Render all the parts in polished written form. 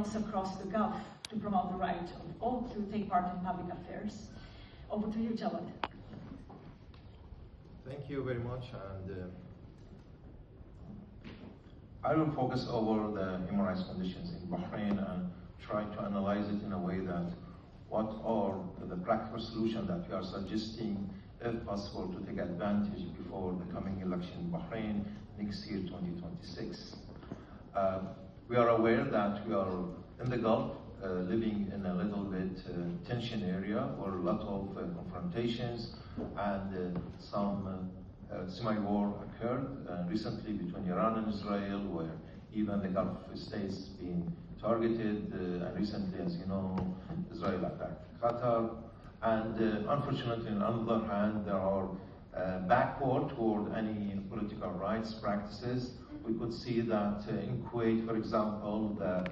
diplomats across the Gulf to promote the right of all to take part in public affairs. Over to you, Jawad. Thank you very much, and I will focus over the human rights conditions in Bahrain and try to analyze it in a way that what are the practical solutions that we are suggesting, if possible, to take advantage before the coming election in Bahrain next year, 2026. We are aware that we are in the Gulf, living in a little bit tension area where a lot of confrontations and some semi-war occurred recently between Iran and Israel, where even the Gulf states being targeted, and recently, as you know, Israel attacked Qatar. And unfortunately, on the other hand, there are backward toward any political rights practices. We could see that in Kuwait, for example, the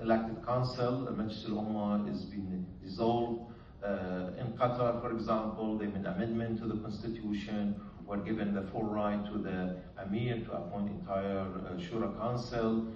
elected council, Majlis al-Ummah, is being dissolved. In Qatar, for example, they made an amendment to the constitution, were given the full right to the Amir to appoint entire Shura Council.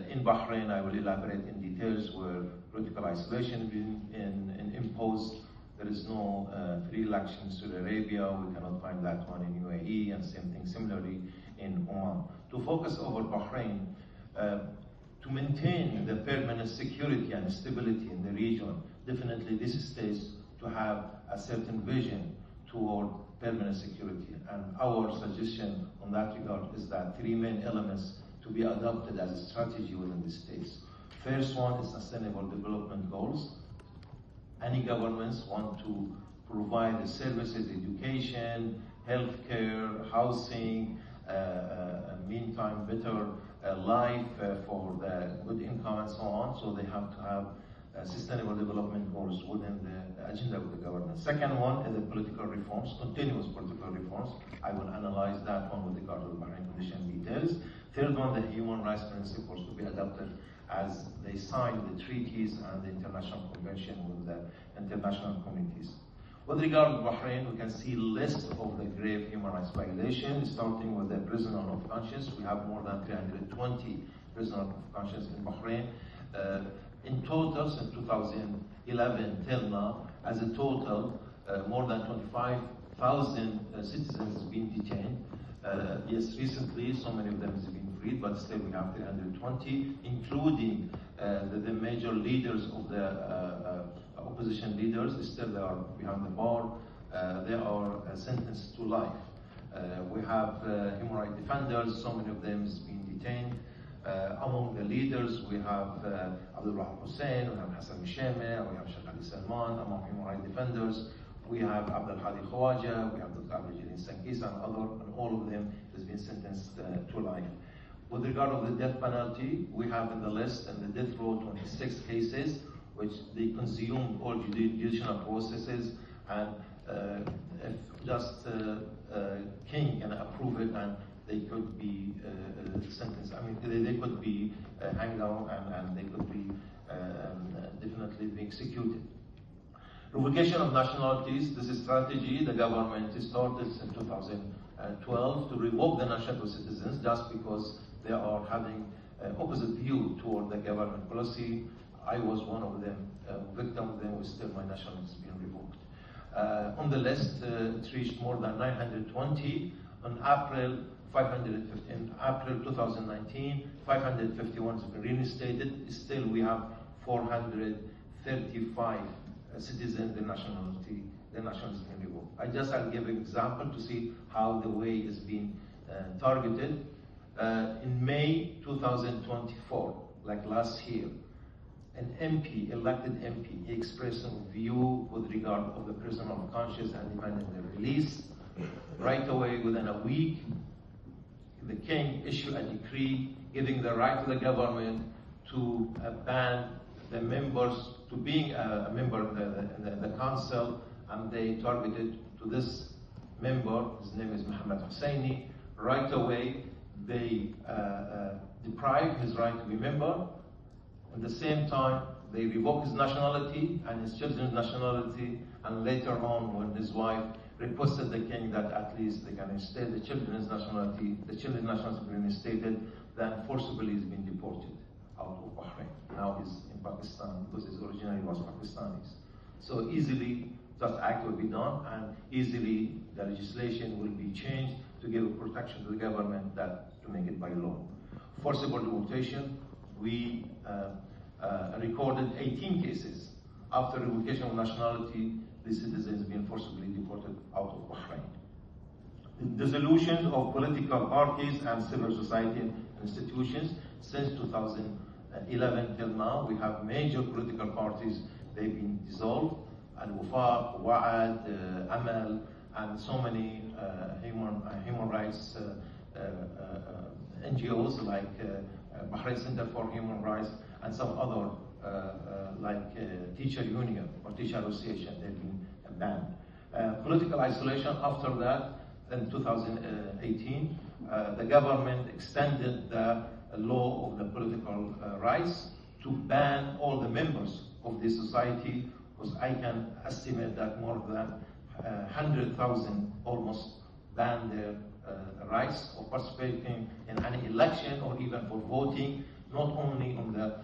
In Bahrain, I will elaborate in details where political isolation has been imposed. There is no free election in Saudi Arabia. We cannot find that one in UAE, and same thing similarly in Oman. To focus over Bahrain, to maintain the permanent security and stability in the region, definitely this states to have a certain vision toward permanent security. And our suggestion on that regard is that three main elements to be adopted as a strategy within the states. First one is sustainable development goals. Any governments want to provide the services, education, healthcare, housing, meantime better life for the good income and so on. So they have to have sustainable development goals within the agenda of the government. Second one is the political reforms, continuous political reforms. I will analyze that one with regard to the Bahrain condition details. Third one, the human rights principles to be adopted as they sign the treaties and the international convention with the international communities. With regard to Bahrain, we can see a list of the grave human rights violations, starting with the prisoner of conscience. We have more than 320 prisoners of conscience in Bahrain. In total, since 2011 till now, as a total, more than 25,000 citizens have been detained. Yes, recently, so many of them have been freed, but still we have 320, including the major leaders of the opposition leaders. Still they are behind the bar. They are sentenced to life. We have human rights defenders, so many of them have been detained. Among the leaders, we have Abdul Wahab Hussein, we have Hassan Mishame, we have Sheikh Ali Salman. Among human rights defenders, we have Abdul Hadi Khawaja, we have Dr. Abdul Jalil Sankis, and others, and all of them has been sentenced to life. With regard to the death penalty, we have in the list and the death row 26 cases, which they consume all judicial processes, and if just king can approve it, and they could be sentenced. I mean, they could be hanged down, and they could be definitely be executed. Revocation of nationalities. This is strategy the government started in 2012 to revoke the nationality of citizens just because they are having an opposite view toward the government policy. I was one of them, victim of them, with still my nationality has been revoked. On the list, it reached more than 920. On April 2019, 551 has been reinstated. Still, we have 435 citizens, the nationality has been revoked. I'll give an example to see how the way is being targeted. In May 2024, like last year, an MP, elected MP, he expressed some view with regard of the prisoner of conscience and demanded their release. Right away, within a week, the king issued a decree giving the right to the government to ban the members to being a member of the council, and they targeted to this member. His name is Mohammed Husseini. Right away, they deprived his right to be member. At the same time, they revoked his nationality and his children's nationality, and later on, when his wife requested the king that at least they can reinstate the children's nationality has been reinstated, then forcibly has been deported. out of Bahrain. Now he's in Pakistan because his originally was Pakistanis. So easily that act will be done, and easily the legislation will be changed to give a protection to the government that to make it by law. Forcible deportation, we recorded 18 cases. After revocation of nationality, the citizens have been forcibly deported out of Bahrain. The dissolution of political parties and civil society institutions since 2011 till now, we have major political parties, they've been dissolved. Al-Wafaq, Wa'ad, Amal, and so many human rights NGOs like Bahrain Center for Human Rights and some other like Teacher Union or Teacher Association, they've been banned. Political isolation after that, in 2018, the government extended the law of the political rights to ban all the members of the society, because I can estimate that more than 100,000 almost banned their rights of participating in any election or even for voting, not only on the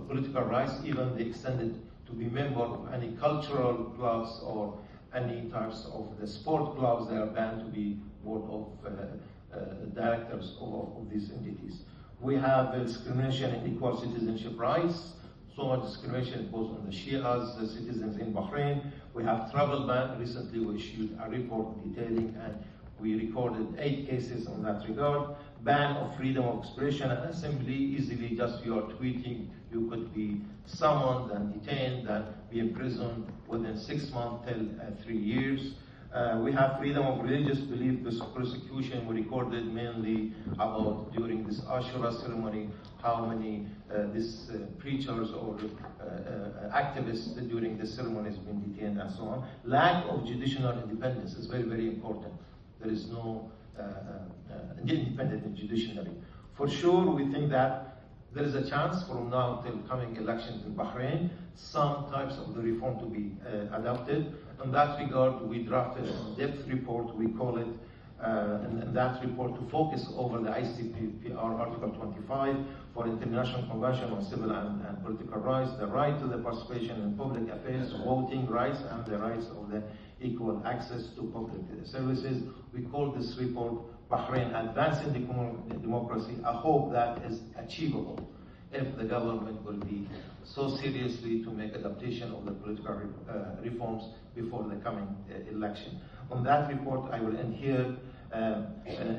political rights, even they extended to be member of any cultural clubs or any types of the sport clubs. They are banned to be board of directors of these entities. We have discrimination and equal citizenship rights. So much discrimination both on the Shias, the citizens in Bahrain. We have travel ban. Recently we issued a report detailing, and we recorded 8 cases on that regard. Ban of freedom of expression and assembly. Easily, just you are tweeting, you could be summoned and detained and be imprisoned within 6 months till 3 years. We have freedom of religious belief persecution. We recorded mainly about during this Ashura ceremony how many these preachers or activists during the ceremony has been detained and so on. Lack of judicial independence is very, very important. There is no independent judiciary. For sure, we think that there is a chance from now till coming elections in Bahrain, some types of the reform to be adopted. In that regard, we drafted a depth report, we call it, in that report to focus over the ICPPR Article 25 for International Convention on Civil and Political Rights, the right to the participation in public affairs, voting rights, and the rights of the equal access to public services. We call this report Bahrain Advancing Democracy, a hope that is achievable if the government will be so seriously to make adaptation of the political reforms before the coming election. On that report, I will end here.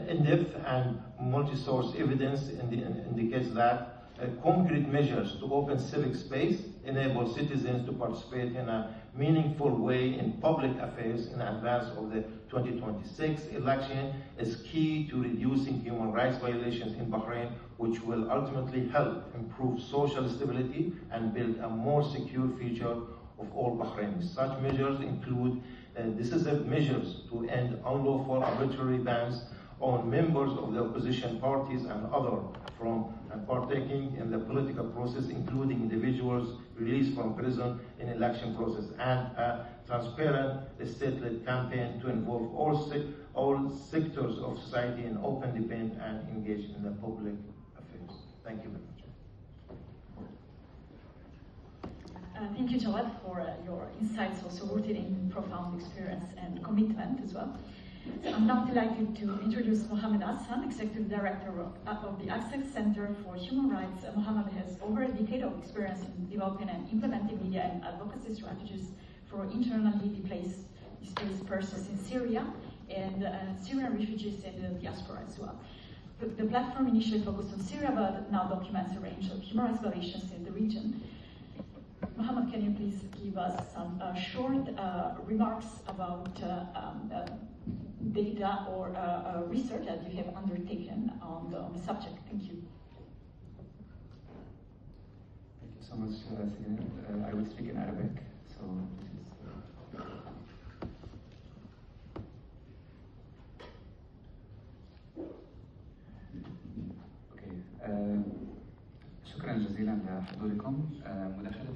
In-depth and multi-source evidence indicates that concrete measures to open civic space enable citizens to participate in a meaningful way in public affairs in advance of the 2026 election is key to reducing human rights violations in Bahrain, which will ultimately help improve social stability and build a more secure future of all Bahrainis. Such measures include decisive measures to end unlawful arbitrary bans on members of the opposition parties and others from partaking in the political process, including individuals released from prison in election process, and a transparent state-led campaign to involve all sectors of society in open debate and engage in the public affairs. Thank you very much. Thank you, Jawad, for your insights, also rooted in profound experience and commitment as well. So I'm now delighted to introduce Mohammed Hassan, Executive Director of the Access Center for Human Rights. Mohammed has over a decade of experience in developing and implementing media and advocacy strategies for internally displaced persons in Syria and Syrian refugees in the diaspora as well. The platform initially focused on Syria, but now documents a range of human rights violations in the region. Mohammed, can you please give us some short remarks about data or research that you have undertaken on the subject? Thank you. Thank you so much, Sina. I will speak in Arabic, so okay. شكرا جزيلا لحضوركم. مداخلتي